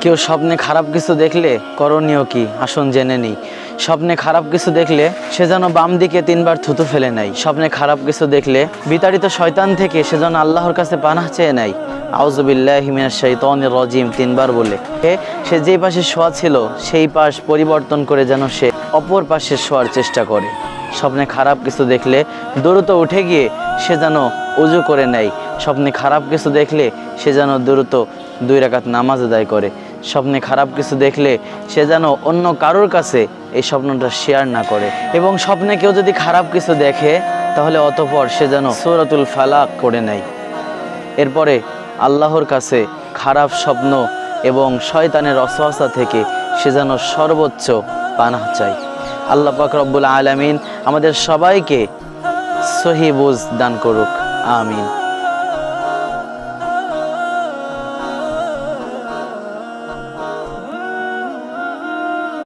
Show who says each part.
Speaker 1: কেউ স্বপ্নে খারাপ কিছু দেখলে করণীয় কি আসুন জেনে নিই। স্বপ্নে খারাপ কিছু দেখলে সে যেন বাম দিকে 3বার থুতু ফেলে নেয়। স্বপ্নে খারাপ কিছু দেখলে বিতাড়িত শয়তান থেকে সে যেন আল্লাহর কাছে পানাহ চেয়ে নেয়, আউযু বিল্লাহি মিনাশ শাইতানির রাজিম 3বার বলে। সে যেই পাশে শোয়া ছিল সেই পাশ পরিবর্তন করে যেন সে অপর পাশে শোয়ার চেষ্টা করে। স্বপ্নে খারাপ কিছু দেখলে দ্রুত উঠে গিয়ে সে যেন ওযু করে নেয়। স্বপ্নে খারাপ কিছু দেখলে সে যেন দ্রুত 2 রাকাত নামাজ আদায় করে। স্বপ্নে খারাপ কিছু দেখলে সে যেন অন্য কারোর কাছে এই স্বপ্নটা শেয়ার না করে। এবং স্বপ্নে কেউ যদি খারাপ কিছু দেখে তাহলে অতঃপর সে যেন সূরাতুল ফালাক পড়ে নেয়। এরপরে আল্লাহর কাছে খারাপ স্বপ্ন এবং শয়তানের ওয়াসওয়াসা থেকে সে যেন সর্বোচ্চ পানাহ চায়। আল্লাহ পাক রব্বুল আলামিন আমাদের সবাইকে সহিহ বুঝ দান করুক, আমিন।